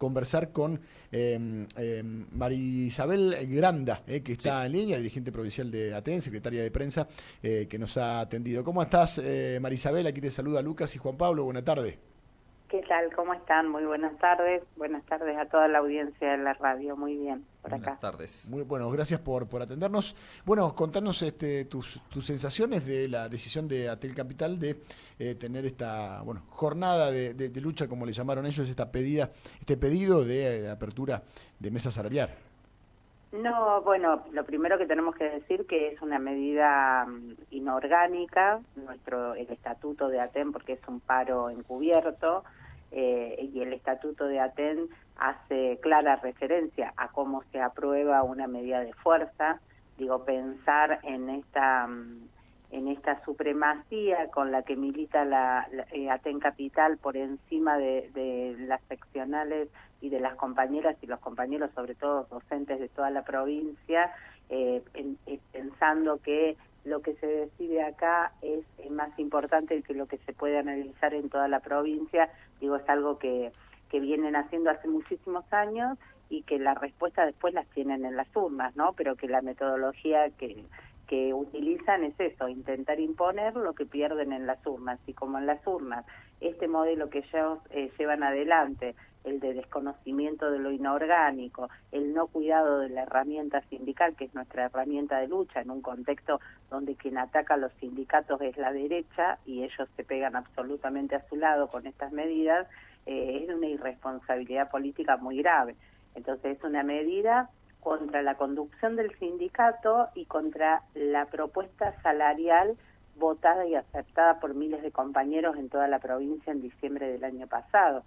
conversar con Marisabel Granda, que está en línea, dirigente provincial de ATEN, secretaria de prensa, que nos ha atendido. ¿Cómo estás, Marisabel? Aquí te saluda Lucas y Juan Pablo. Buenas tardes. ¿Qué tal? ¿Cómo están? Muy buenas tardes. Buenas tardes a toda la audiencia de la radio. Muy bien, por acá. Buenas tardes. Muy bueno, gracias por atendernos. Bueno, contanos tus sensaciones de la decisión de Atel Capital de tener esta jornada de lucha, como le llamaron ellos, este pedido de apertura de mesa salarial. No, bueno, lo primero que tenemos que decir que es una medida inorgánica, el estatuto de ATEN, porque es un paro encubierto, y el estatuto de ATEN hace clara referencia a cómo se aprueba una medida de fuerza. Digo, pensar en esta supremacía con la que milita la ATEN Capital por encima de las seccionales y de las compañeras y los compañeros, sobre todo docentes de toda la provincia, pensando que lo que se decide acá es más importante que lo que se puede analizar en toda la provincia. Digo, es algo que vienen haciendo hace muchísimos años y que la respuesta después las tienen en las urnas, ¿no? Pero que la metodología que utilizan es eso, intentar imponer lo que pierden en las urnas. Y como en las urnas este modelo que ellos llevan adelante, el de desconocimiento de lo inorgánico, el no cuidado de la herramienta sindical, que es nuestra herramienta de lucha, en un contexto donde quien ataca a los sindicatos es la derecha y ellos se pegan absolutamente a su lado con estas medidas, es una irresponsabilidad política muy grave. Entonces es una medida contra la conducción del sindicato y contra la propuesta salarial votada y aceptada por miles de compañeros en toda la provincia en diciembre del año pasado.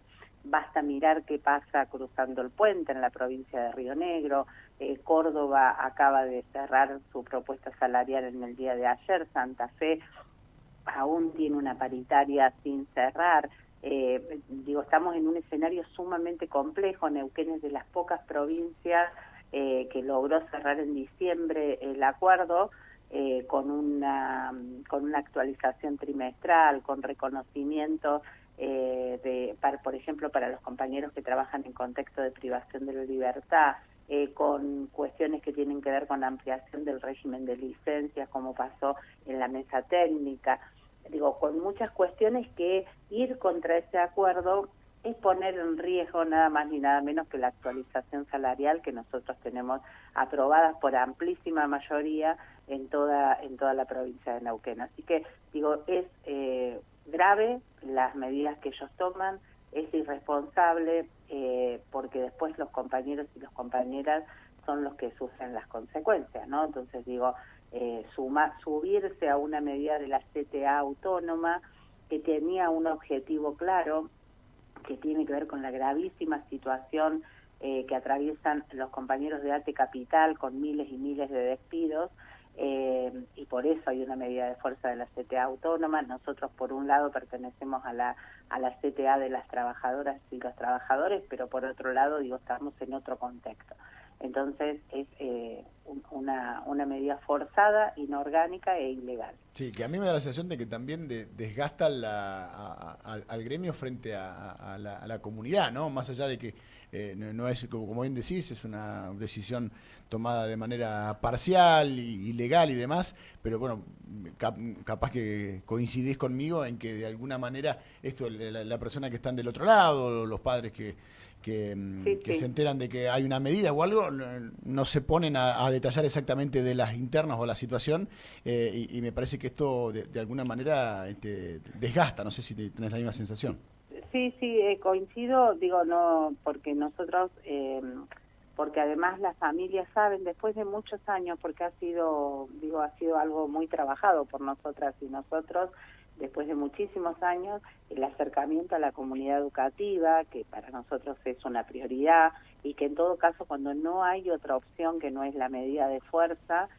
Basta mirar qué pasa cruzando el puente en la provincia de Río Negro. Córdoba acaba de cerrar su propuesta salarial en el día de ayer. Santa Fe aún tiene una paritaria sin cerrar. Estamos en un escenario sumamente complejo. Neuquén es de las pocas provincias que logró cerrar en diciembre el acuerdo con una actualización trimestral, con reconocimiento por ejemplo, para los compañeros que trabajan en contexto de privación de la libertad, con cuestiones que tienen que ver con la ampliación del régimen de licencias, como pasó en la mesa técnica. Digo, con muchas cuestiones que ir contra ese acuerdo es poner en riesgo nada más ni nada menos que la actualización salarial que nosotros tenemos aprobada por amplísima mayoría en toda la provincia de Neuquén. Así que, digo, es grave las medidas que ellos toman, es irresponsable porque después los compañeros y las compañeras son los que sufren las consecuencias, ¿no? Entonces, digo, subirse a una medida de la CTA autónoma que tenía un objetivo claro, que tiene que ver con la gravísima situación que atraviesan los compañeros de ATE Capital con miles y miles de despidos, y por eso hay una medida de fuerza de la CTA autónoma. Nosotros, por un lado, pertenecemos a la CTA de las trabajadoras y los trabajadores, pero por otro lado, digo, estamos en otro contexto. Entonces es una medida forzada, inorgánica e ilegal. Sí, que a mí me da la sensación de que también desgasta al gremio frente a la comunidad, ¿no? Más allá de que no es, como bien decís, es una decisión tomada de manera parcial y ilegal y demás, pero bueno, capaz que coincidís conmigo en que de alguna manera la persona que están del otro lado, los padres que se enteran de que hay una medida o algo, no se ponen a detallar exactamente de las internas o la situación, y me parece que esto de alguna manera desgasta. No sé si tenés la misma sensación. Sí, coincido, digo, no, porque nosotros, porque además las familias saben, después de muchos años, porque ha sido algo muy trabajado por nosotras y nosotros, después de muchísimos años, el acercamiento a la comunidad educativa, que para nosotros es una prioridad, y que en todo caso, cuando no hay otra opción que no es la medida de fuerza,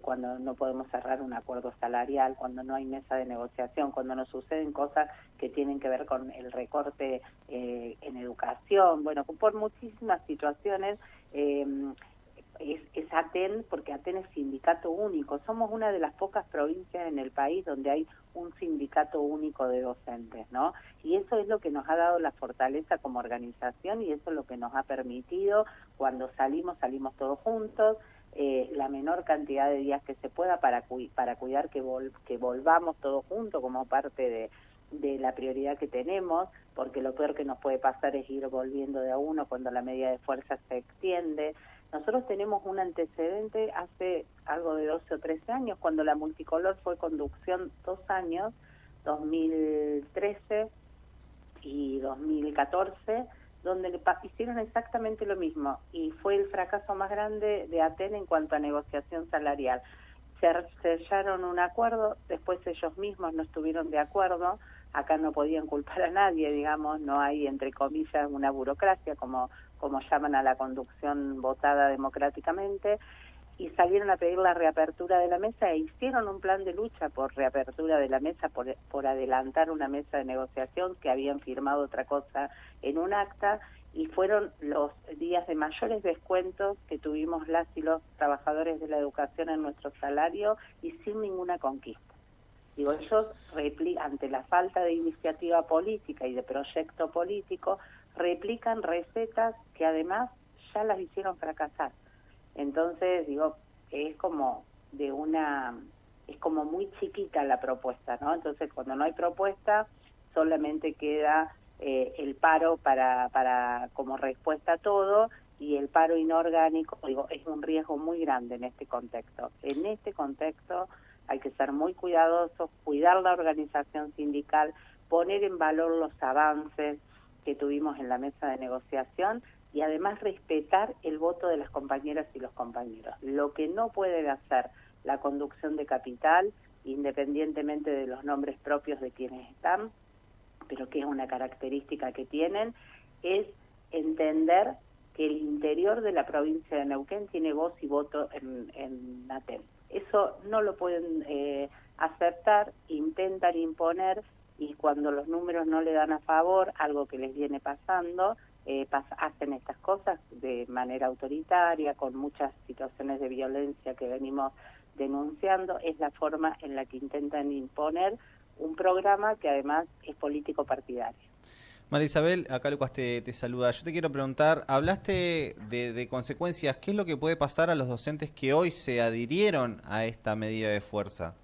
cuando no podemos cerrar un acuerdo salarial, cuando no hay mesa de negociación, cuando nos suceden cosas que tienen que ver con el recorte en educación, bueno, por muchísimas situaciones, es ATEN, porque ATEN es sindicato único. Somos una de las pocas provincias en el país donde hay un sindicato único de docentes, ¿no? Y eso es lo que nos ha dado la fortaleza como organización, y eso es lo que nos ha permitido, cuando salimos todos juntos, la menor cantidad de días que se pueda para cuidar que volvamos todos juntos como parte de la prioridad que tenemos, porque lo peor que nos puede pasar es ir volviendo de a uno cuando la medida de fuerza se extiende. Nosotros tenemos un antecedente hace algo de 12 o 13 años, cuando la multicolor fue conducción 2 años, 2013 y 2014, donde hicieron exactamente lo mismo, y fue el fracaso más grande de ATEN en cuanto a negociación salarial. Sellaron un acuerdo, después ellos mismos no estuvieron de acuerdo, acá no podían culpar a nadie, digamos, no hay, entre comillas, una burocracia, como llaman a la conducción votada democráticamente, y salieron a pedir la reapertura de la mesa e hicieron un plan de lucha por reapertura de la mesa, por adelantar una mesa de negociación, que habían firmado otra cosa en un acta, y fueron los días de mayores descuentos que tuvimos las y los trabajadores de la educación en nuestro salario, y sin ninguna conquista. Digo, ellos ante la falta de iniciativa política y de proyecto político, replican recetas que además ya las hicieron fracasar. Entonces, digo, es como muy chiquita la propuesta, ¿no? Entonces, cuando no hay propuesta, solamente queda el paro para como respuesta a todo, y el paro inorgánico, digo, es un riesgo muy grande en este contexto. En este contexto hay que ser muy cuidadosos, cuidar la organización sindical, poner en valor los avances que tuvimos en la mesa de negociación, y además respetar el voto de las compañeras y los compañeros. Lo que no puede hacer la conducción de capital, independientemente de los nombres propios de quienes están, pero que es una característica que tienen, es entender que el interior de la provincia de Neuquén tiene voz y voto en ATEN. Eso no lo pueden aceptar, intentan imponer, y cuando los números no le dan a favor, algo que les viene pasando, hacen estas cosas de manera autoritaria, con muchas situaciones de violencia que venimos denunciando. Es la forma en la que intentan imponer un programa que además es político partidario. María Isabel, acá Lucas te saluda. Yo te quiero preguntar, hablaste de consecuencias. ¿Qué es lo que puede pasar a los docentes que hoy se adhirieron a esta medida de fuerza?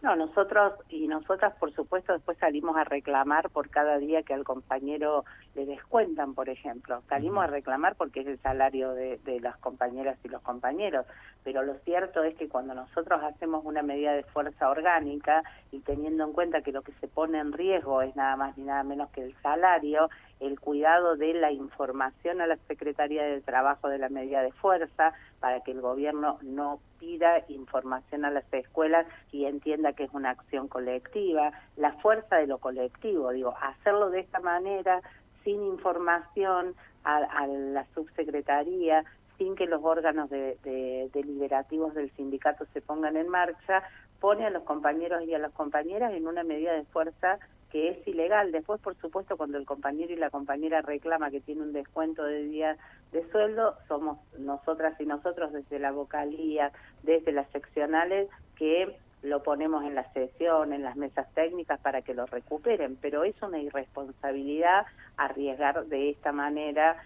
No, nosotros y nosotras, por supuesto, después salimos a reclamar por cada día que al compañero le descuentan, por ejemplo. Salimos a reclamar porque es el salario de las compañeras y los compañeros, pero lo cierto es que cuando nosotros hacemos una medida de fuerza orgánica, y teniendo en cuenta que lo que se pone en riesgo es nada más ni nada menos que el salario, el cuidado de la información a la Secretaría de Trabajo de la medida de fuerza, para que el gobierno no pida información a las escuelas y entienda que es una acción colectiva, la fuerza de lo colectivo, digo, hacerlo de esta manera, sin información a la subsecretaría, sin que los órganos deliberativos del sindicato se pongan en marcha, pone a los compañeros y a las compañeras en una medida de fuerza que es ilegal. Después, por supuesto, cuando el compañero y la compañera reclama que tiene un descuento de día de sueldo, somos nosotras y nosotros desde la vocalía, desde las seccionales, que lo ponemos en la sesión, en las mesas técnicas para que lo recuperen, pero es una irresponsabilidad arriesgar de esta manera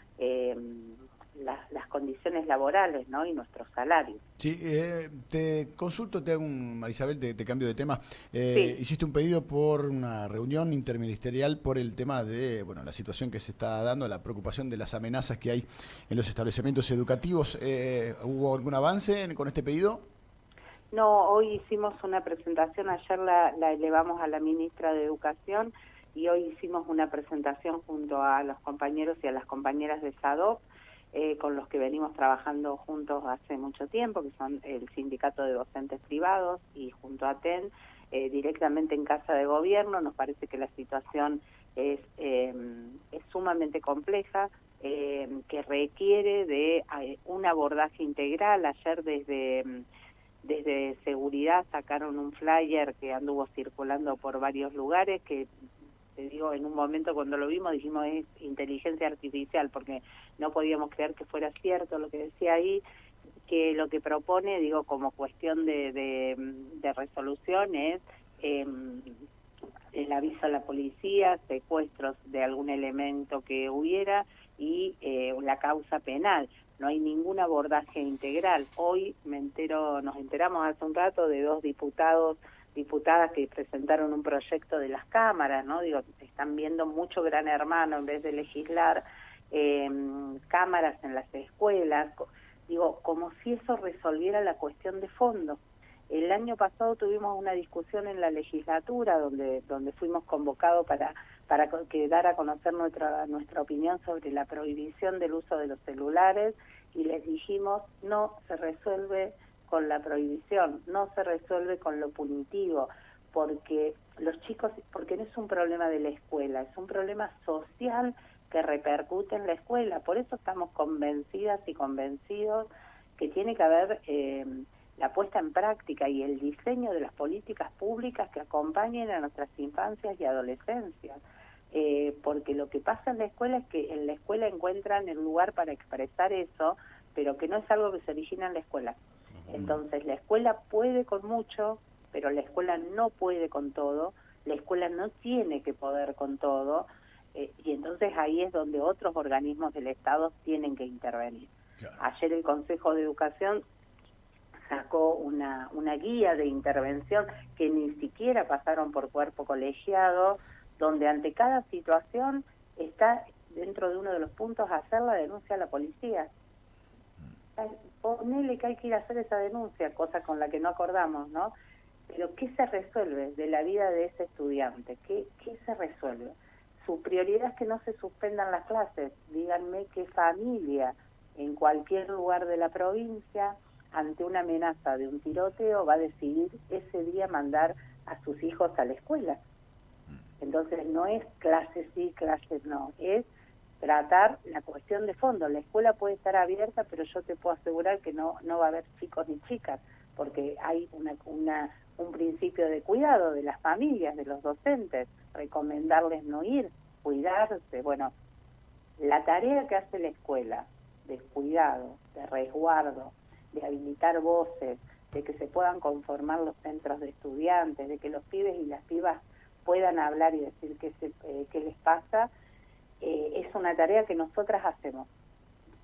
las condiciones laborales, ¿no? Y nuestros salarios. Sí, te consulto, María Isabel, te cambio de tema. Sí. Hiciste un pedido por una reunión interministerial por el tema de la situación que se está dando, la preocupación de las amenazas que hay en los establecimientos educativos. ¿Hubo algún avance con este pedido? No, hoy hicimos una presentación, ayer la elevamos a la ministra de Educación, y hoy hicimos una presentación junto a los compañeros y a las compañeras de SADOP, con los que venimos trabajando juntos hace mucho tiempo, que son el Sindicato de Docentes Privados y junto a ATEN, directamente en Casa de Gobierno. Nos parece que la situación es sumamente compleja, que requiere de un abordaje integral. Ayer desde Seguridad sacaron un flyer que anduvo circulando por varios lugares, que te digo, en un momento cuando lo vimos dijimos es inteligencia artificial, porque no podíamos creer que fuera cierto lo que decía ahí, que lo que propone, digo, como cuestión de resolución es el aviso a la policía, secuestros de algún elemento que hubiera y la causa penal. No hay ningún abordaje integral. Hoy nos enteramos hace un rato de 2 diputadas que presentaron un proyecto de las cámaras, ¿no? Digo, están viendo mucho Gran Hermano en vez de legislar, cámaras en las escuelas, digo, como si eso resolviera la cuestión de fondo. El año pasado tuvimos una discusión en la legislatura donde fuimos convocados para dar a conocer nuestra opinión sobre la prohibición del uso de los celulares, y les dijimos, no se resuelve con la prohibición, no se resuelve con lo punitivo, porque los chicos, porque no es un problema de la escuela, es un problema social que repercute en la escuela. Por eso estamos convencidas y convencidos que tiene que haber la puesta en práctica y el diseño de las políticas públicas que acompañen a nuestras infancias y adolescencias. Porque lo que pasa en la escuela es que en la escuela encuentran el lugar para expresar eso, pero que no es algo que se origina en la escuela. Entonces la escuela puede con mucho, pero la escuela no puede con todo, la escuela no tiene que poder con todo, y entonces ahí es donde otros organismos del Estado tienen que intervenir. Claro. Ayer el Consejo de Educación sacó una guía de intervención que ni siquiera pasaron por cuerpo colegiado, donde ante cada situación está dentro de uno de los puntos hacer la denuncia a la policía. Ponele que hay que ir a hacer esa denuncia, cosa con la que no acordamos, ¿no? Pero ¿qué se resuelve de la vida de ese estudiante? ¿Qué se resuelve? Su prioridad es que no se suspendan las clases. Díganme qué familia en cualquier lugar de la provincia, ante una amenaza de un tiroteo, va a decidir ese día mandar a sus hijos a la escuela. Entonces no es clases sí, clases no, es tratar la cuestión de fondo. La escuela puede estar abierta, pero yo te puedo asegurar que no va a haber chicos ni chicas, porque hay un principio de cuidado de las familias, de los docentes, recomendarles no ir, cuidarse. Bueno, la tarea que hace la escuela de cuidado, de resguardo, de habilitar voces, de que se puedan conformar los centros de estudiantes, de que los pibes y las pibas puedan hablar y decir qué les pasa, es una tarea que nosotras hacemos,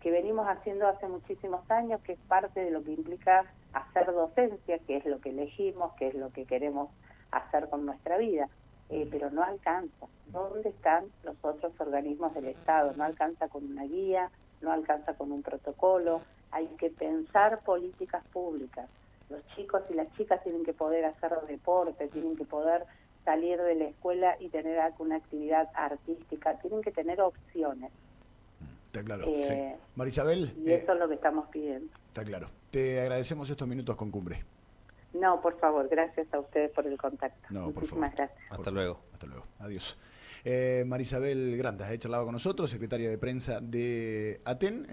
que venimos haciendo hace muchísimos años, que es parte de lo que implica hacer docencia, que es lo que elegimos, que es lo que queremos hacer con nuestra vida, pero no alcanza. ¿Dónde están los otros organismos del Estado? No alcanza con una guía, no alcanza con un protocolo, hay que pensar políticas públicas. Los chicos y las chicas tienen que poder hacer deporte, tienen que poder salir de la escuela y tener alguna actividad artística, tienen que tener opciones. Está claro, sí. Marisabel. Y eso es lo que estamos pidiendo. Está claro. Te agradecemos estos minutos con Cumbre. No, por favor, gracias a ustedes por el contacto. No, muchísimas gracias. Hasta luego. Hasta luego. Adiós. Marisabel Grandas, charlado con nosotros, secretaria de prensa de ATEN.